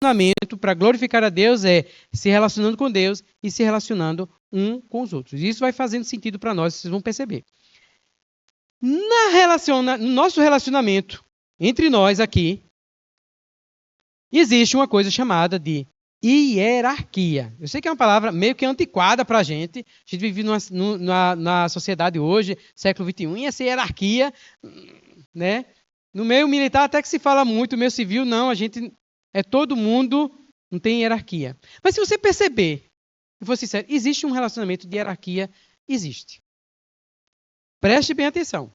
relacionamento para glorificar a Deus é se relacionando com Deus e se relacionando um com os outros. Isso vai fazendo sentido para nós, vocês vão perceber. No nosso relacionamento entre nós aqui, existe uma coisa chamada de hierarquia. Eu sei que é uma palavra meio que antiquada para a gente. A gente vive na sociedade hoje, século XXI, e essa hierarquia, né? No meio militar até que se fala muito, no meio civil não, a gente é todo mundo, não tem hierarquia. Mas se você perceber, e for sincero, existe um relacionamento de hierarquia? Existe. Preste bem atenção.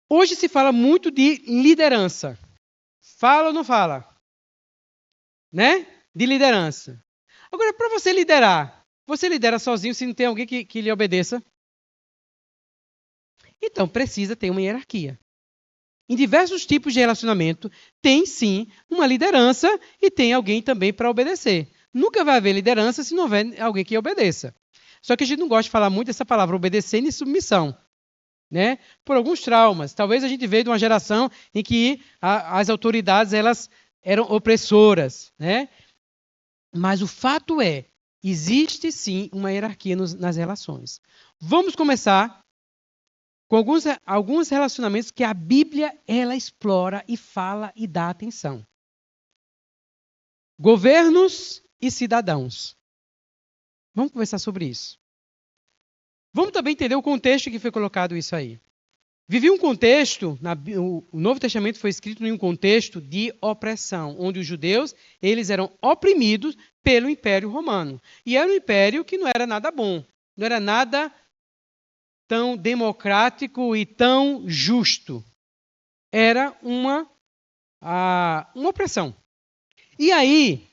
Hoje se fala muito de liderança. Fala ou não fala? Né? De liderança. Agora, para você liderar, você lidera sozinho se não tem alguém que lhe obedeça? Então, precisa ter uma hierarquia. Em diversos tipos de relacionamento, tem sim uma liderança e tem alguém também para obedecer. Nunca vai haver liderança se não houver alguém que obedeça. Só que a gente não gosta de falar muito dessa palavra obedecer nem submissão, né? Por alguns traumas. Talvez a gente veio de uma geração em que as autoridades elas eram opressoras, né? Mas o fato é, existe sim uma hierarquia nas relações. Vamos começar com alguns relacionamentos que a Bíblia ela explora e fala e dá atenção. Governos e cidadãos. Vamos conversar sobre isso. Vamos também entender o contexto que foi colocado isso aí. Vivia um contexto, o Novo Testamento foi escrito em um contexto de opressão, onde os judeus eles eram oprimidos pelo Império Romano. E era um império que não era nada bom, não era nada tão democrático e tão justo. Era uma opressão. E aí,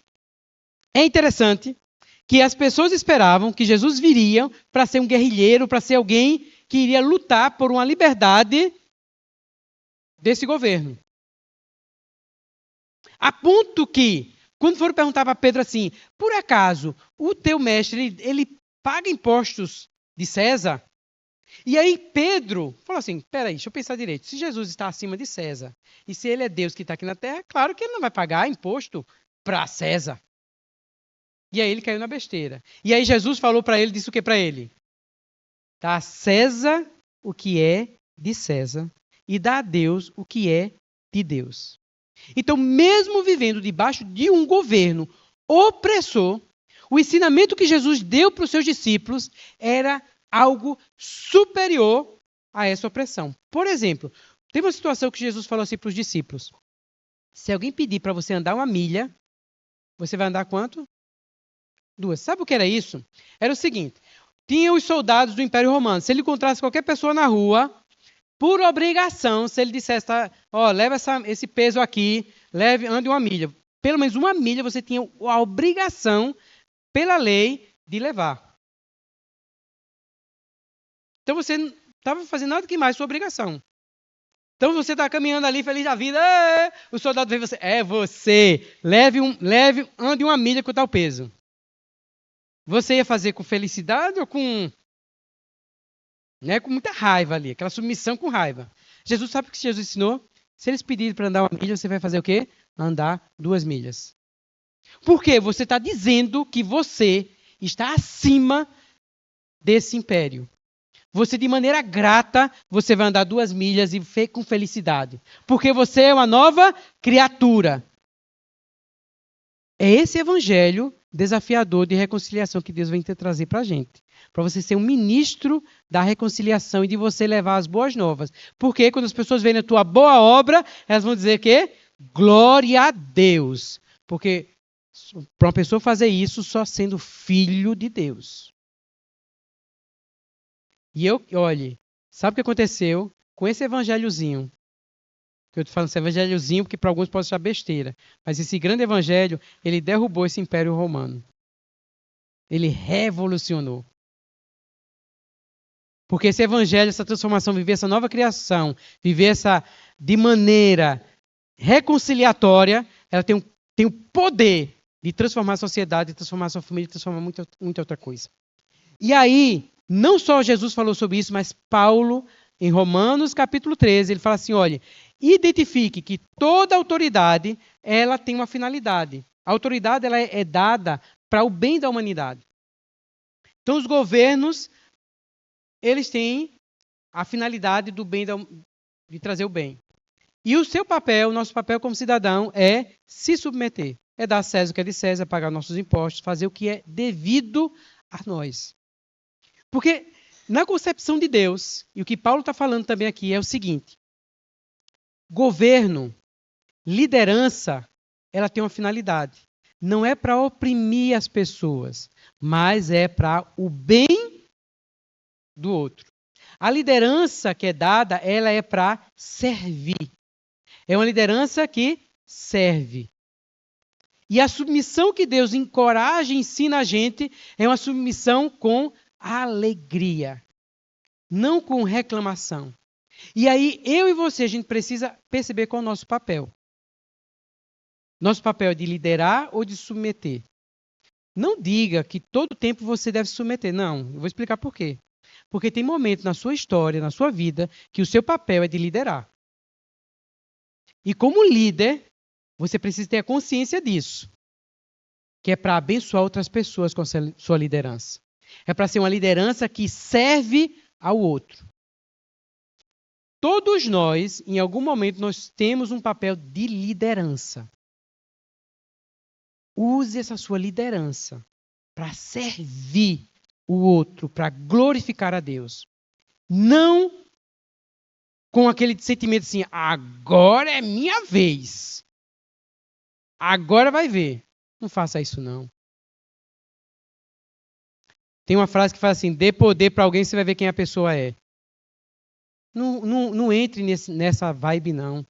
é interessante que as pessoas esperavam que Jesus viria para ser um guerrilheiro, para ser alguém que iria lutar por uma liberdade desse governo. A ponto que, quando foram perguntar para Pedro assim, por acaso, o teu mestre, ele paga impostos de César? E aí Pedro falou assim, peraí, deixa eu pensar direito. Se Jesus está acima de César, e se ele é Deus que está aqui na terra, claro que ele não vai pagar imposto para César. E aí ele caiu na besteira. E aí Jesus falou para ele, disse o que para ele? Dá a César o que é de César e dá a Deus o que é de Deus. Então, mesmo vivendo debaixo de um governo opressor, o ensinamento que Jesus deu para os seus discípulos era algo superior a essa opressão. Por exemplo, teve uma situação que Jesus falou assim para os discípulos. Se alguém pedir para você andar 1 milha, você vai andar quanto? 2. Sabe o que era isso? Era o seguinte, tinha os soldados do Império Romano. Se ele encontrasse qualquer pessoa na rua, por obrigação, se ele dissesse, leva esse peso aqui, ande 1 milha. Pelo menos 1 milha você tinha a obrigação, pela lei, de levar. Então você não estava fazendo nada que mais sua obrigação. Então você está caminhando ali feliz da vida, o soldado vê você, ande 1 milha com tal peso. Você ia fazer com felicidade ou com muita raiva ali, aquela submissão com raiva. Jesus sabe o que Jesus ensinou? Se eles pedirem para andar 1 milha, você vai fazer o quê? Andar 2 milhas. Por quê? Você está dizendo que você está acima desse império. Você, de maneira grata, você vai andar 2 milhas e com felicidade. Porque você é uma nova criatura. É esse evangelho desafiador de reconciliação que Deus vem trazer para a gente. Para você ser um ministro da reconciliação e de você levar as boas novas. Porque quando as pessoas verem a tua boa obra, elas vão dizer que glória a Deus. Porque para uma pessoa fazer isso só sendo filho de Deus. E olhe, sabe o que aconteceu com esse evangelhozinho? Eu estou falando esse evangelhozinho porque para alguns pode ser besteira. Mas esse grande evangelho, ele derrubou esse império romano. Ele revolucionou. Porque esse evangelho, essa transformação, viver essa nova criação, viver essa de maneira reconciliatória, ela tem o poder de transformar a sociedade, de transformar a sua família, de transformar muita outra coisa. E aí, não só Jesus falou sobre isso, mas Paulo em Romanos capítulo 13, ele fala assim, olha, identifique que toda autoridade, ela tem uma finalidade. A autoridade ela é dada para o bem da humanidade. Então, os governos, eles têm a finalidade do bem de trazer o bem. E o seu papel, o nosso papel como cidadão, é se submeter. É dar a César o que é de César, pagar nossos impostos, fazer o que é devido a nós. Porque na concepção de Deus, e o que Paulo está falando também aqui é o seguinte: governo, liderança, ela tem uma finalidade. Não é para oprimir as pessoas, mas é para o bem do outro. A liderança que é dada, ela é para servir. É uma liderança que serve. E a submissão que Deus encoraja e ensina a gente é uma submissão com alegria, não com reclamação. E aí, eu e você, a gente precisa perceber qual é o nosso papel. Nosso papel é de liderar ou de submeter. Não diga que todo tempo você deve se submeter. Não, eu vou explicar por quê. Porque tem momentos na sua história, na sua vida, que o seu papel é de liderar. E como líder, você precisa ter a consciência disso. Que é para abençoar outras pessoas com a sua liderança. É para ser uma liderança que serve ao outro. Todos nós, em algum momento, nós temos um papel de liderança. Use essa sua liderança para servir o outro, para glorificar a Deus. Não com aquele sentimento assim, agora é minha vez. Agora vai ver. Não faça isso, não. Tem uma frase que fala assim, dê poder para alguém, você vai ver quem a pessoa é. Não entre nessa vibe, não.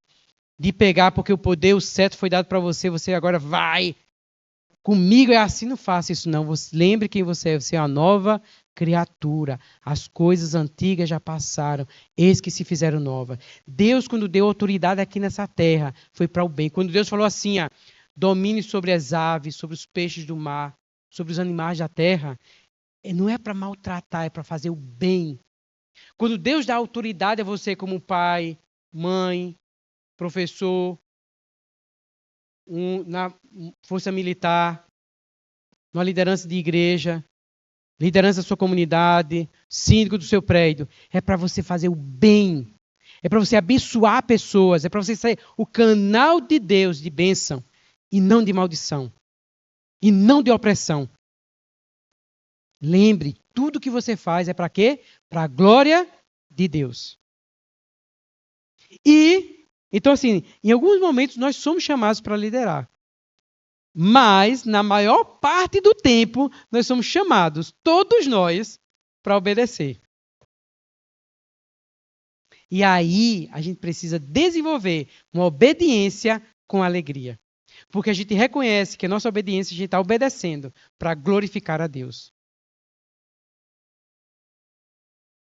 De pegar porque o poder, o cetro foi dado para você, você agora vai. Comigo é assim, não faça isso, não. Você, lembre quem você é. Você é uma nova criatura. As coisas antigas já passaram. Eis que se fizeram novas. Deus, quando deu autoridade aqui nessa terra, foi para o bem. Quando Deus falou assim, domine sobre as aves, sobre os peixes do mar, sobre os animais da terra, não é para maltratar, é para fazer o bem. Quando Deus dá autoridade a você como pai, mãe, professor, na força militar, numa liderança de igreja, liderança da sua comunidade, síndico do seu prédio, é para você fazer o bem. É para você abençoar pessoas, é para você ser o canal de Deus de bênção e não de maldição. E não de opressão. Lembre, tudo que você faz é para quê? Para a glória de Deus. E, então assim, em alguns momentos nós somos chamados para liderar. Mas, na maior parte do tempo, nós somos chamados, todos nós, para obedecer. E aí, a gente precisa desenvolver uma obediência com alegria. Porque a gente reconhece que a nossa obediência, a gente está obedecendo para glorificar a Deus.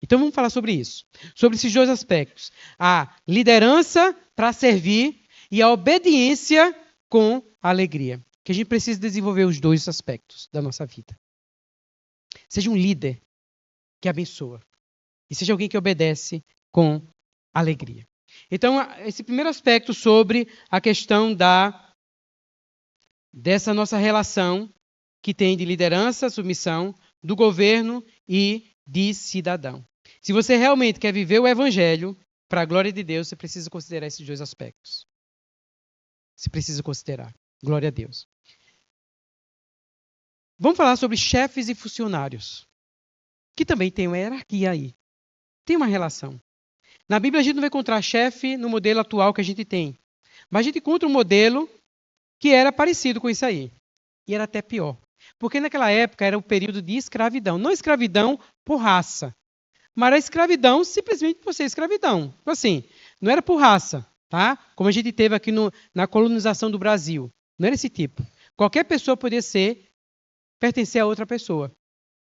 Então vamos falar sobre isso. Sobre esses dois aspectos. A liderança para servir e a obediência com alegria. Que a gente precisa desenvolver os dois aspectos da nossa vida. Seja um líder que abençoa. E seja alguém que obedece com alegria. Então, esse primeiro aspecto sobre a questão dessa nossa relação que tem de liderança, submissão, do governo e de cidadão. Se você realmente quer viver o evangelho para a glória de Deus, você precisa considerar esses dois aspectos. Você precisa considerar. Glória a Deus. Vamos falar sobre chefes e funcionários, que também tem uma hierarquia aí. Tem uma relação. Na Bíblia a gente não vai encontrar chefe no modelo atual que a gente tem. Mas a gente encontra um modelo que era parecido com isso aí. E era até pior. Porque naquela época era o período de escravidão. Não escravidão por raça. Mas a escravidão simplesmente por ser escravidão. Assim, não era por raça, tá? Como a gente teve aqui na colonização do Brasil. Não era esse tipo. Qualquer pessoa podia pertencer a outra pessoa.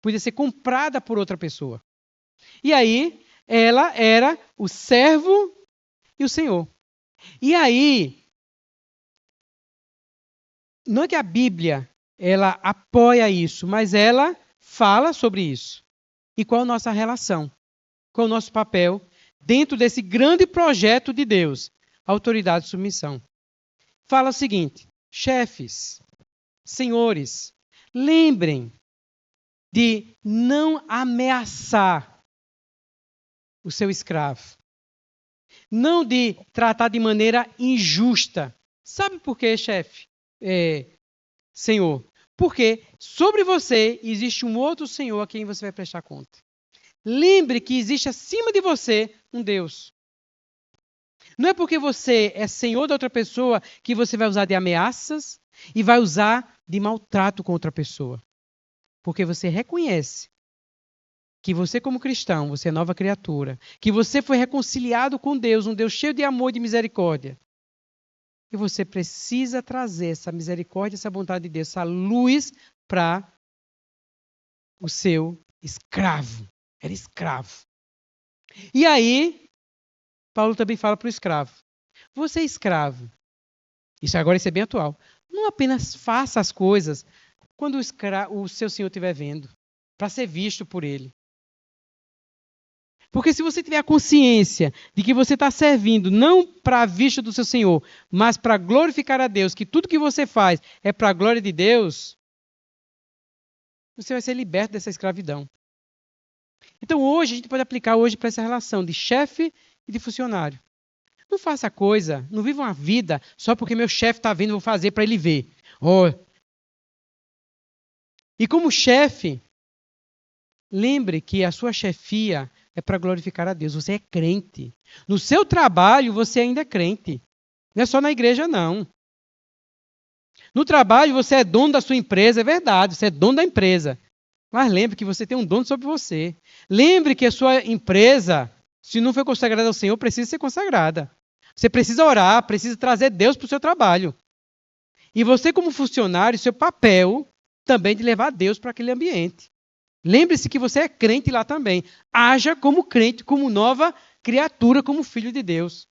Podia ser comprada por outra pessoa. E aí, ela era o servo e o senhor. E aí, não é que a Bíblia ela apoia isso, mas ela fala sobre isso. E qual a nossa relação? Qual o nosso papel dentro desse grande projeto de Deus, autoridade e submissão. Fala o seguinte: chefes, senhores, lembrem de não ameaçar o seu escravo. Não de tratar de maneira injusta. Sabe por quê, chefe? Senhor? Porque sobre você existe um outro Senhor a quem você vai prestar conta. Lembre que existe acima de você um Deus. Não é porque você é senhor de outra pessoa que você vai usar de ameaças e vai usar de maltrato com outra pessoa. Porque você reconhece que você, como cristão, você é nova criatura, que você foi reconciliado com Deus, um Deus cheio de amor e de misericórdia. E você precisa trazer essa misericórdia, essa vontade de Deus, essa luz para o seu escravo. Era escravo. E aí, Paulo também fala para o escravo: você é escravo. Isso é bem atual. Não apenas faça as coisas quando o seu senhor estiver vendo, para ser visto por ele. Porque se você tiver a consciência de que você está servindo não para a vista do seu senhor, mas para glorificar a Deus, que tudo que você faz é para a glória de Deus, você vai ser liberto dessa escravidão. Então hoje, a gente pode aplicar para essa relação de chefe e de funcionário. Não faça coisa, não viva uma vida só porque meu chefe está vendo, eu vou fazer para ele ver. E como chefe, lembre que a sua chefia é para glorificar a Deus. Você é crente. No seu trabalho, você ainda é crente. Não é só na igreja, não. No trabalho, você é dono da sua empresa, é verdade, você é dono da empresa. Mas lembre que você tem um dono sobre você. Lembre que a sua empresa, se não foi consagrada ao Senhor, precisa ser consagrada. Você precisa orar, precisa trazer Deus para o seu trabalho. E você, como funcionário, seu papel também de levar Deus para aquele ambiente. Lembre-se que você é crente lá também. Haja como crente, como nova criatura, como filho de Deus.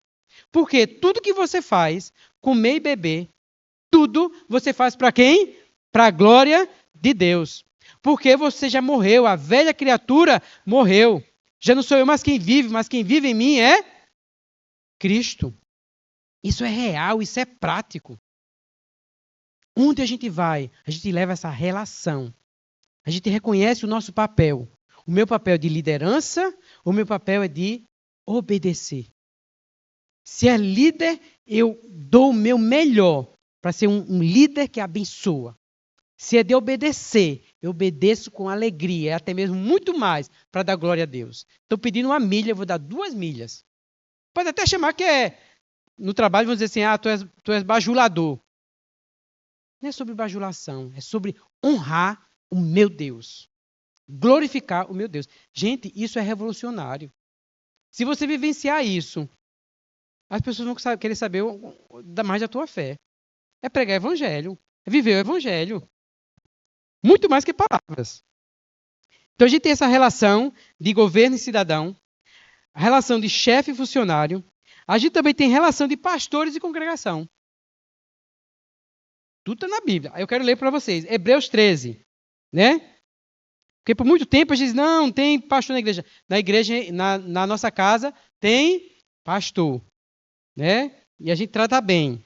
Porque tudo que você faz, comer e beber, tudo você faz para quem? Para a glória de Deus. Porque você já morreu, a velha criatura morreu. Já não sou eu mais quem vive, mas quem vive em mim é Cristo. Isso é real, isso é prático. Onde a gente vai, a gente leva essa relação. A gente reconhece o nosso papel. O meu papel é de liderança, o meu papel é de obedecer. Se é líder, eu dou o meu melhor para ser um líder que abençoa. Se é de obedecer, eu obedeço com alegria, até mesmo muito mais, para dar glória a Deus. Estou pedindo 1 milha, eu vou dar 2 milhas. Pode até chamar que no trabalho, vamos dizer assim, tu és bajulador. Não é sobre bajulação, é sobre honrar o meu Deus. Glorificar o meu Deus. Gente, isso é revolucionário. Se você vivenciar isso, as pessoas vão querer saber mais da tua fé. É pregar evangelho, é viver o evangelho. Muito mais que palavras. Então a gente tem essa relação de governo e cidadão, a relação de chefe e funcionário. A gente também tem relação de pastores e congregação. Tudo está na Bíblia. Eu quero ler para vocês. Hebreus 13. Né? Porque por muito tempo a gente diz, não tem pastor na igreja. Na igreja, na nossa casa, tem pastor. Né? E a gente trata bem.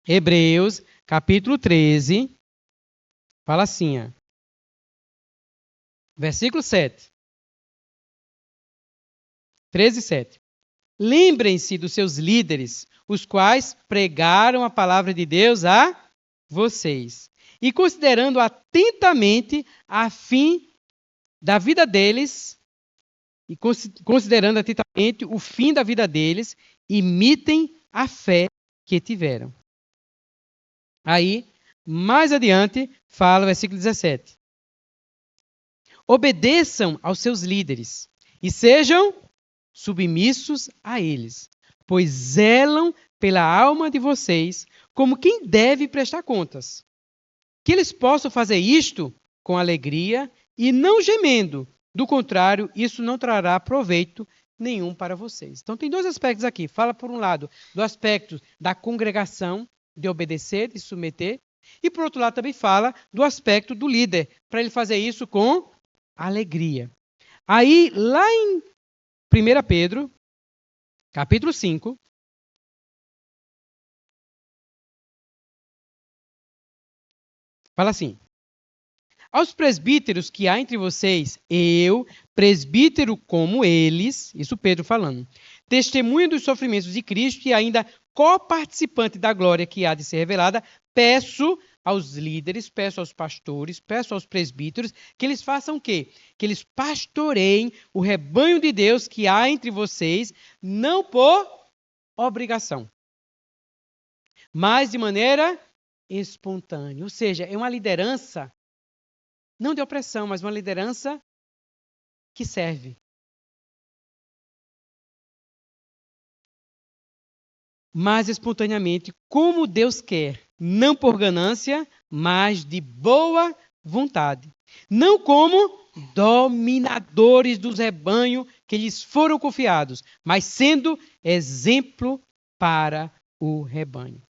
Hebreus, capítulo 13, fala assim, versículo 7. 13, 7. Lembrem-se dos seus líderes, os quais pregaram a palavra de Deus a vocês. E considerando atentamente a fim da vida deles, e considerando atentamente o fim da vida deles, imitem a fé que tiveram. Aí, mais adiante, fala o versículo 17. Obedeçam aos seus líderes e sejam submissos a eles, pois zelam pela alma de vocês como quem deve prestar contas. Que eles possam fazer isto com alegria e não gemendo. Do contrário, isso não trará proveito nenhum para vocês. Então tem 2 aspectos aqui. Fala, por um lado, do aspecto da congregação, de obedecer, de submeter. E, por outro lado, também fala do aspecto do líder, para ele fazer isso com alegria. Aí, lá em 1 Pedro, capítulo 5. Fala assim: aos presbíteros que há entre vocês, eu, presbítero como eles, isso Pedro falando, testemunha dos sofrimentos de Cristo e ainda coparticipante da glória que há de ser revelada, peço aos líderes, peço aos pastores, peço aos presbíteros, que eles façam o quê? Que eles pastoreiem o rebanho de Deus que há entre vocês, não por obrigação, mas de maneira espontânea. Ou seja, é uma liderança não de opressão, mas uma liderança que serve. Mas espontaneamente, como Deus quer, não por ganância, mas de boa vontade. Não como dominadores dos rebanhos que lhes foram confiados, mas sendo exemplo para o rebanho.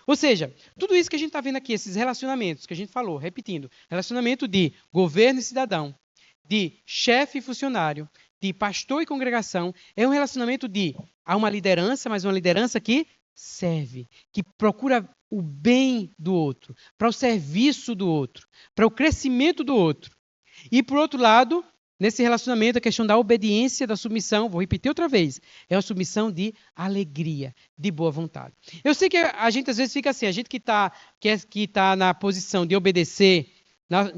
Ou seja, tudo isso que a gente está vendo aqui, esses relacionamentos que a gente falou, repetindo, relacionamento de governo e cidadão, de chefe e funcionário, de pastor e congregação, é um relacionamento de há uma liderança, mas uma liderança que serve, que procura o bem do outro, para o serviço do outro, para o crescimento do outro. E, por outro lado, nesse relacionamento, a questão da obediência, da submissão, vou repetir outra vez, é uma submissão de alegria, de boa vontade. Eu sei que a gente às vezes fica assim, a gente que está na posição de obedecer,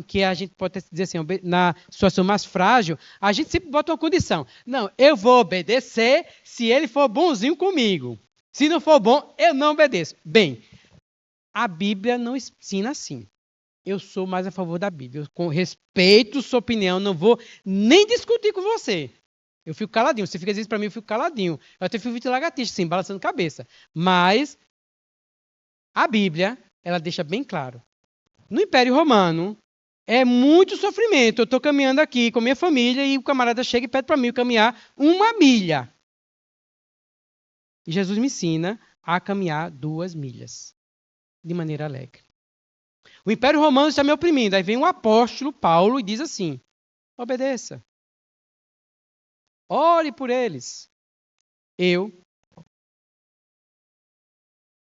que a gente pode dizer assim, na situação mais frágil, a gente sempre bota uma condição. Não, eu vou obedecer se ele for bonzinho comigo. Se não for bom, eu não obedeço. Bem, a Bíblia não ensina assim. Eu sou mais a favor da Bíblia. Eu, com respeito sua opinião, não vou nem discutir com você. Eu fico caladinho. Você fica dizendo para mim, eu fico caladinho. Eu até fico de lagartixa, assim, balançando a cabeça. Mas a Bíblia, ela deixa bem claro. No Império Romano, é muito sofrimento. Eu estou caminhando aqui com a minha família e o camarada chega e pede para mim eu caminhar 1 milha. E Jesus me ensina a caminhar 2 milhas. De maneira alegre. O Império Romano está me oprimindo. Aí vem um apóstolo, Paulo, e diz assim: obedeça. Ore por eles. Eu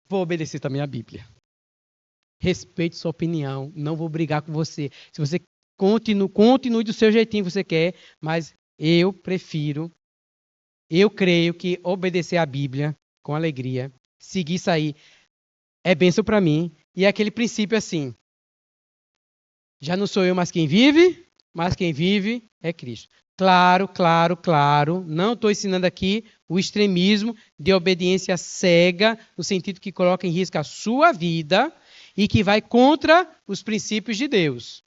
vou obedecer também a Bíblia. Respeite sua opinião. Não vou brigar com você. Se você continue do seu jeitinho que você quer, mas eu creio que obedecer a Bíblia com alegria, seguir isso aí, é bênção para mim. E é aquele princípio assim: já não sou eu mais quem vive, mas quem vive é Cristo. Claro. Não estou ensinando aqui o extremismo de obediência cega, no sentido que coloca em risco a sua vida e que vai contra os princípios de Deus.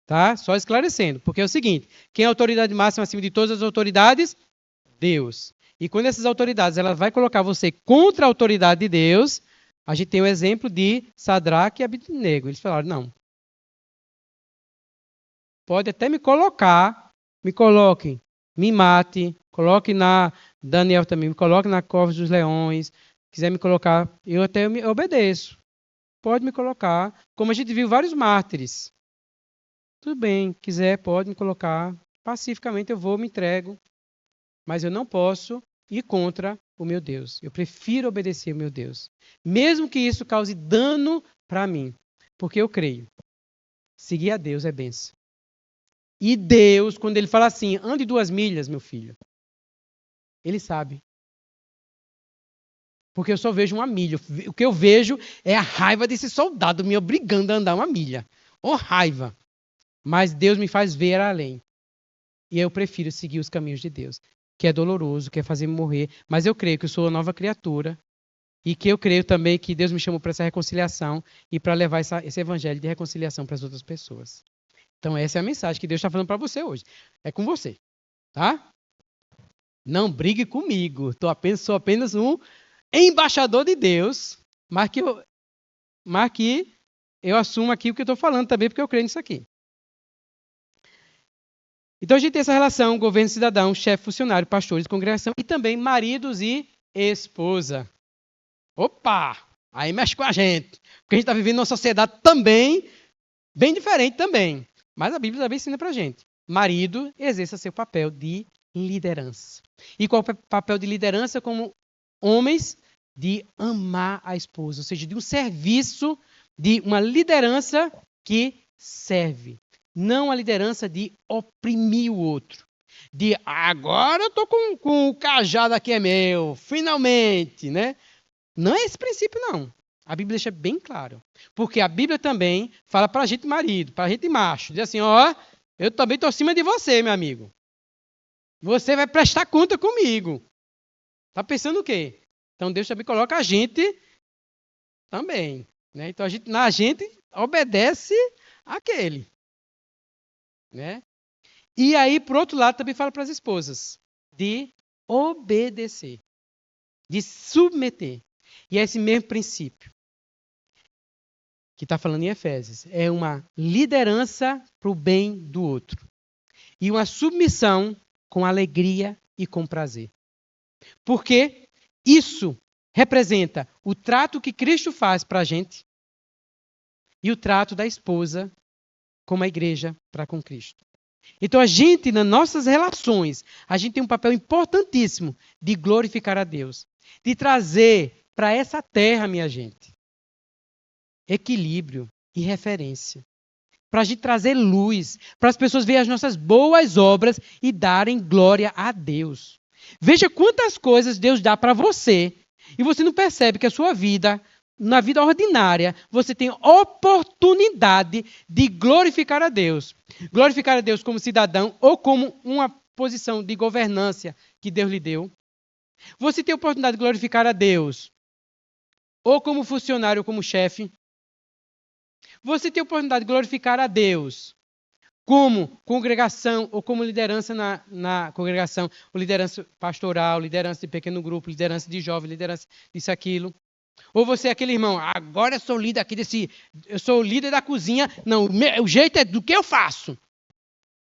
Tá? Só esclarecendo. Porque é o seguinte: quem é a autoridade máxima acima de todas as autoridades? Deus. E quando essas autoridades ela vai colocar você contra a autoridade de Deus, a gente tem o exemplo de Sadraque e Abednego. Eles falaram: não. Pode até me coloquem, me mate, coloque na Daniel também, me coloque na cova dos leões, quiser me colocar, eu até me obedeço. Pode me colocar, como a gente viu vários mártires. Tudo bem, quiser, pode me colocar, pacificamente eu vou, me entrego, mas eu não posso ir contra o meu Deus. Eu prefiro obedecer ao meu Deus, mesmo que isso cause dano para mim, porque eu creio. Seguir a Deus é bênção. E Deus, quando ele fala assim, ande 2 milhas, meu filho, ele sabe. Porque eu só vejo 1 milha. O que eu vejo é a raiva desse soldado me obrigando a andar 1 milha. Ô raiva! Mas Deus me faz ver além. E eu prefiro seguir os caminhos de Deus, que é doloroso, que é fazer-me morrer. Mas eu creio que eu sou uma nova criatura. E que eu creio também que Deus me chamou para essa reconciliação e para levar esse evangelho de reconciliação para as outras pessoas. Então essa é a mensagem que Deus está falando para você hoje. É com você, tá? Não brigue comigo. Sou apenas um embaixador de Deus, mas que eu assumo aqui o que eu estou falando também, porque eu creio nisso aqui. Então a gente tem essa relação, governo cidadão, chefe funcionário, pastores, congregação e também maridos e esposa. Opa! Aí mexe com a gente. Porque a gente está vivendo numa sociedade também, bem diferente também. Mas a Bíblia também ensina pra gente. Marido exerça seu papel de liderança. E qual é o papel de liderança como homens? De amar a esposa, ou seja, de um serviço, de uma liderança que serve. Não a liderança de oprimir o outro. De agora eu estou com o cajado aqui é meu, finalmente, né? Não é esse princípio, não. A Bíblia deixa bem claro. Porque a Bíblia também fala para a gente marido, para a gente macho. Diz assim, ó, eu também estou acima de você, meu amigo. Você vai prestar conta comigo. Tá pensando o quê? Então Deus também coloca a gente também. Né? Então a gente obedece àquele. Né? E aí, por outro lado, também fala para as esposas de obedecer, de submeter. E é esse mesmo princípio que está falando em Efésios. É uma liderança para o bem do outro. E uma submissão com alegria e com prazer. Porque isso representa o trato que Cristo faz para a gente e o trato da esposa como a igreja para com Cristo. Então a gente, nas nossas relações, a gente tem um papel importantíssimo de glorificar a Deus. De trazer para essa terra, minha gente, equilíbrio e referência. Para a gente trazer luz, para as pessoas verem as nossas boas obras e darem glória a Deus. Veja quantas coisas Deus dá para você e você não percebe que a sua vida, na vida ordinária, você tem oportunidade de glorificar a Deus. Glorificar a Deus como cidadão ou como uma posição de governância que Deus lhe deu. Você tem a oportunidade de glorificar a Deus ou como funcionário ou como chefe. Você tem a oportunidade de glorificar a Deus como congregação ou como liderança na congregação, ou liderança pastoral, liderança de pequeno grupo, liderança de jovem, liderança disso, aquilo. Ou você é aquele irmão, agora eu sou líder aqui eu sou o líder da cozinha, não, o jeito é do que eu faço.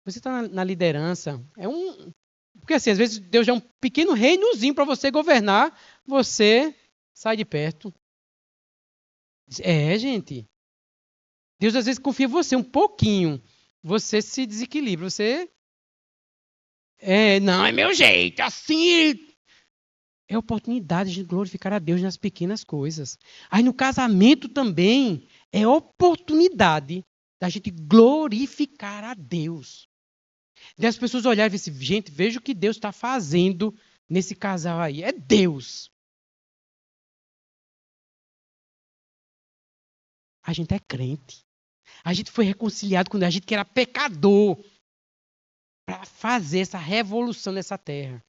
Você está na liderança, porque assim, às vezes Deus dá um pequeno reinozinho para você governar, você sai de perto. Gente. Deus às vezes confia em você um pouquinho. Você se desequilibra. Você. Não, é meu jeito. Assim. É oportunidade de glorificar a Deus nas pequenas coisas. Aí no casamento também é oportunidade da gente glorificar a Deus. De as pessoas olharem e dizer assim, gente, veja o que Deus está fazendo nesse casal aí. É Deus. A gente é crente. A gente foi reconciliado quando a gente que era pecador para fazer essa revolução nessa terra.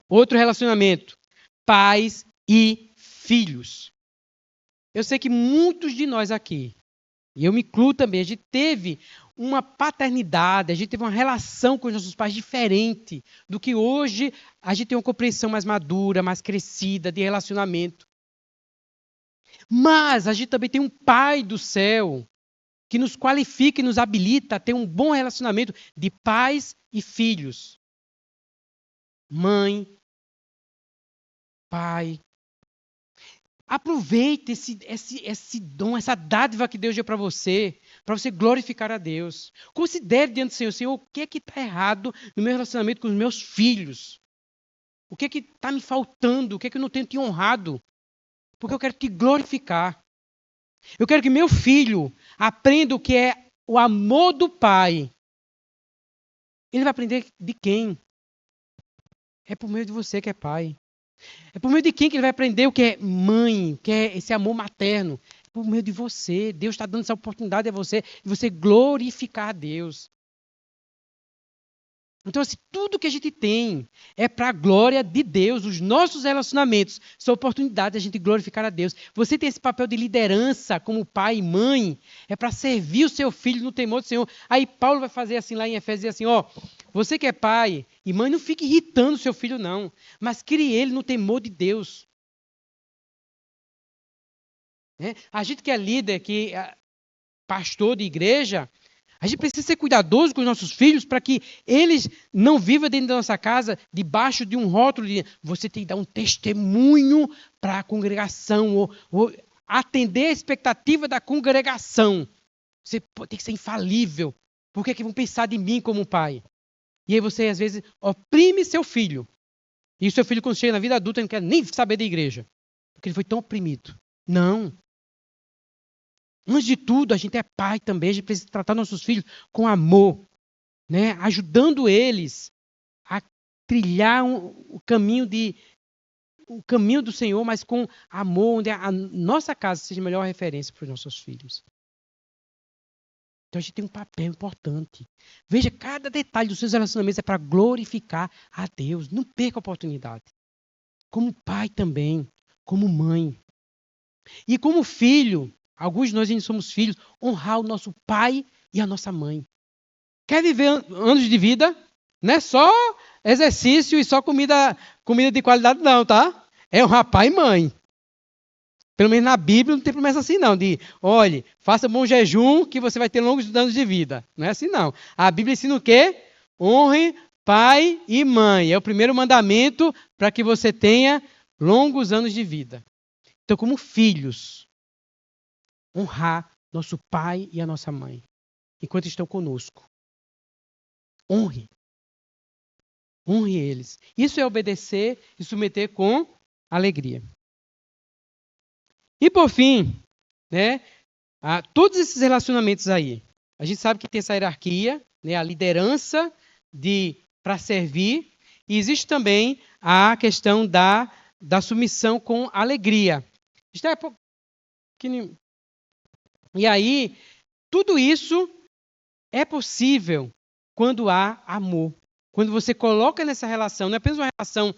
Outro relacionamento, pais e filhos. Eu sei que muitos de nós aqui, e eu me incluo também, a gente teve uma paternidade, a gente teve uma relação com os nossos pais diferente do que hoje a gente tem uma compreensão mais madura, mais crescida de relacionamento. Mas a gente também tem um Pai do céu que nos qualifica e nos habilita a ter um bom relacionamento de pais e filhos. Mãe, pai. Aproveite esse dom, essa dádiva que Deus deu para você glorificar a Deus. Considere diante do Senhor, Senhor, o que é que está errado no meu relacionamento com os meus filhos? O que é que está me faltando? O que é que eu não tenho te honrado? Porque eu quero te glorificar. Eu quero que meu filho aprenda o que é o amor do pai. Ele vai aprender de quem? É por meio de você que é pai. É por meio de quem que ele vai aprender o que é mãe, o que é esse amor materno? É por meio de você. Deus está dando essa oportunidade a você, de você glorificar a Deus. Então, assim, tudo que a gente tem é para a glória de Deus. Os nossos relacionamentos são oportunidade de a gente glorificar a Deus. Você tem esse papel de liderança como pai e mãe, é para servir o seu filho no temor do Senhor. Aí Paulo vai fazer assim lá em Efésios, dizer assim, ó, você que é pai e mãe, não fique irritando o seu filho não, mas crie ele no temor de Deus. A gente que é líder, que é pastor de igreja, a gente precisa ser cuidadoso com os nossos filhos para que eles não vivam dentro da nossa casa debaixo de um rótulo de você tem que dar um testemunho para a congregação ou atender a expectativa da congregação. Você tem que ser infalível. Por que vão pensar de mim como pai? E aí você, às vezes, oprime seu filho. E o seu filho, quando chega na vida adulta, não quer nem saber da igreja. Porque ele foi tão oprimido. Não. Antes de tudo, a gente é pai também. A gente precisa tratar nossos filhos com amor. Né? Ajudando eles a trilhar o caminho do Senhor, mas com amor, onde a nossa casa seja a melhor referência para os nossos filhos. Então a gente tem um papel importante. Veja, cada detalhe dos seus relacionamentos é para glorificar a Deus. Não perca a oportunidade. Como pai também, como mãe. E como filho, alguns de nós ainda somos filhos, honrar o nosso pai e a nossa mãe. Quer viver anos de vida? Não é só exercício e só comida de qualidade não, tá? É honrar pai e mãe. Pelo menos na Bíblia não tem promessa assim não, de, olhe, faça bom jejum que você vai ter longos anos de vida. Não é assim não. A Bíblia ensina o quê? Honre pai e mãe. É o primeiro mandamento para que você tenha longos anos de vida. Então, como filhos, honrar nosso pai e a nossa mãe, enquanto estão conosco. Honre. Honre eles. Isso é obedecer e submeter com alegria. E por fim, né, todos esses relacionamentos aí, a gente sabe que tem essa hierarquia, né, a liderança para servir, e existe também a questão da submissão com alegria. E aí, tudo isso é possível quando há amor. Quando você coloca nessa relação, não é apenas uma relação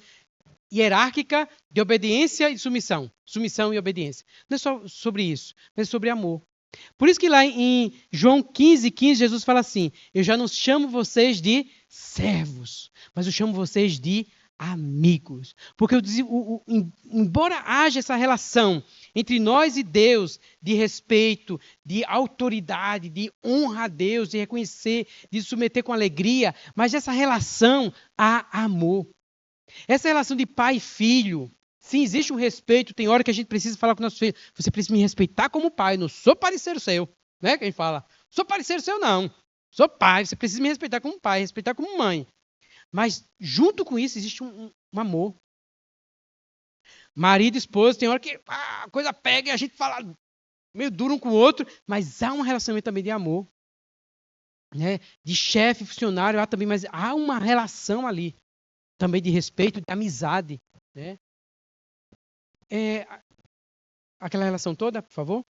hierárquica de obediência e submissão. Submissão e obediência. Não é só sobre isso, mas é sobre amor. Por isso que lá em João 15:15, Jesus fala assim: eu já não chamo vocês de servos, mas eu chamo vocês de amigos. Porque embora haja essa relação entre nós e Deus, de respeito, de autoridade, de honra a Deus, de reconhecer, de submeter com alegria, mas essa relação há amor. Essa relação de pai e filho, sim, existe um respeito, tem hora que a gente precisa falar com o nosso filho, você precisa me respeitar como pai, não sou parceiro seu, né? Quem fala, sou parceiro seu não, sou pai, você precisa me respeitar como pai, respeitar como mãe. Mas junto com isso existe um amor. Marido e esposa, tem hora que a coisa pega e a gente fala meio duro um com o outro, mas há um relacionamento também de amor. Né? De chefe, funcionário, há também, mas há uma relação ali. Também de respeito, de amizade. Né? Aquela relação toda, por favor.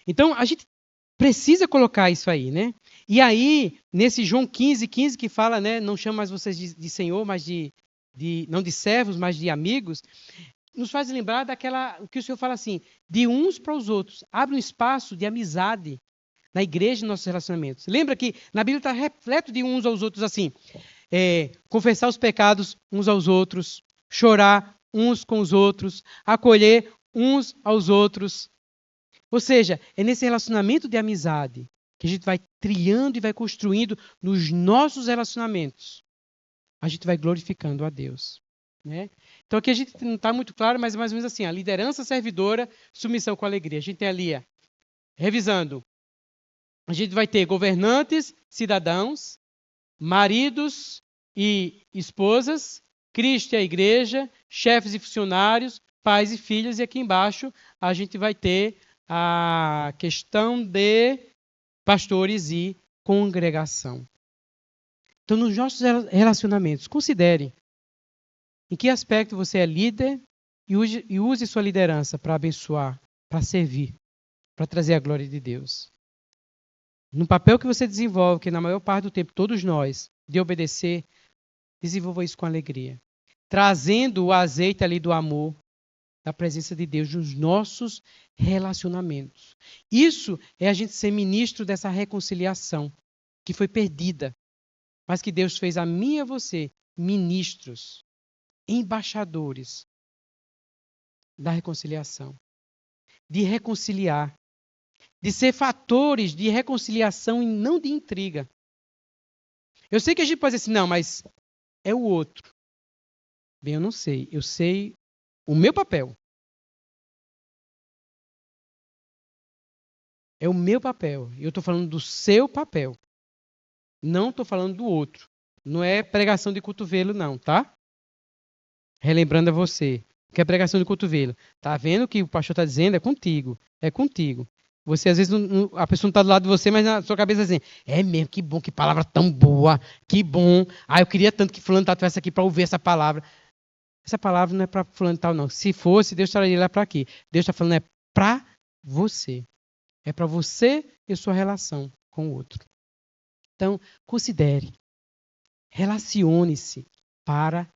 Então, a gente precisa colocar isso aí, né? E aí, nesse João 15:15 que fala, né? Não chama mais vocês de Senhor, mas não de servos, mas de amigos, nos faz lembrar o que o Senhor fala assim, de uns para os outros. Abre um espaço de amizade na igreja e nos nossos relacionamentos. Lembra que na Bíblia está repleto de uns aos outros assim, confessar os pecados uns aos outros, chorar uns com os outros, acolher uns aos outros. Ou seja, é nesse relacionamento de amizade que a gente vai trilhando e vai construindo nos nossos relacionamentos. A gente vai glorificando a Deus. Né? Então aqui a gente não está muito claro, mas é mais ou menos assim, a liderança servidora, submissão com alegria. A gente tem ali, revisando, a gente vai ter governantes, cidadãos, maridos e esposas, Cristo e a igreja, chefes e funcionários, pais e filhos, e aqui embaixo a gente vai ter a questão de pastores e congregação. Então, nos nossos relacionamentos, considere em que aspecto você é líder e use sua liderança para abençoar, para servir, para trazer a glória de Deus. No papel que você desenvolve, que na maior parte do tempo todos nós, de obedecer, desenvolva isso com alegria. Trazendo o azeite ali do amor, da presença de Deus nos nossos relacionamentos. Isso é a gente ser ministro dessa reconciliação que foi perdida, mas que Deus fez a mim e a você ministros, embaixadores da reconciliação, de reconciliar, de ser fatores de reconciliação e não de intriga. Eu sei que a gente pode dizer assim, não, mas é o outro. Bem, eu não sei. Eu sei o meu papel. É o meu papel. E eu estou falando do seu papel. Não estou falando do outro. Não é pregação de cotovelo, não, tá? Relembrando a você. Que é pregação de cotovelo. Tá vendo o que o pastor está dizendo? É contigo. É contigo. Você, às vezes, a pessoa não está do lado de você, mas na sua cabeça assim, é mesmo, que bom, que palavra tão boa, que bom. Ah, eu queria tanto que fulano estivesse aqui para ouvir essa palavra. Essa palavra não é para fulano tal, não. Se fosse, Deus estaria lá para aqui. Deus está falando, é para você. É para você e sua relação com o outro. Então, considere. Relacione-se para a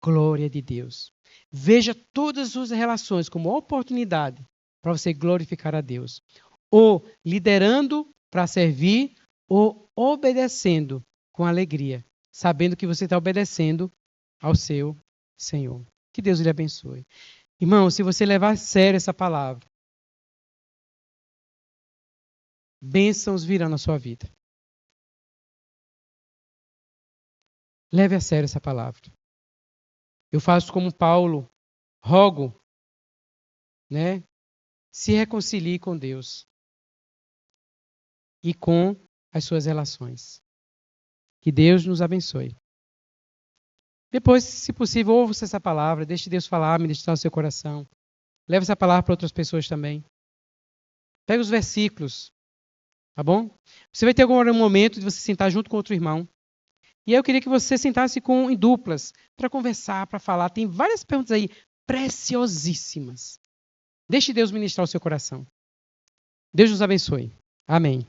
glória de Deus. Veja todas as suas relações como oportunidade para você glorificar a Deus. Ou liderando para servir, ou obedecendo com alegria, sabendo que você está obedecendo ao seu Senhor. Que Deus lhe abençoe. Irmão, se você levar a sério essa palavra, bênçãos virão na sua vida. Leve a sério essa palavra. Eu faço como Paulo, rogo, né? Se reconcilie com Deus e com as suas relações. Que Deus nos abençoe. Depois, se possível, ouça essa palavra, deixe Deus falar, ministrar no seu coração. Leve essa palavra para outras pessoas também. Pega os versículos, tá bom? Você vai ter algum momento de você sentar junto com outro irmão. E aí eu queria que você sentasse em duplas, para conversar, para falar. Tem várias perguntas aí preciosíssimas. Deixe Deus ministrar o seu coração. Deus nos abençoe. Amém.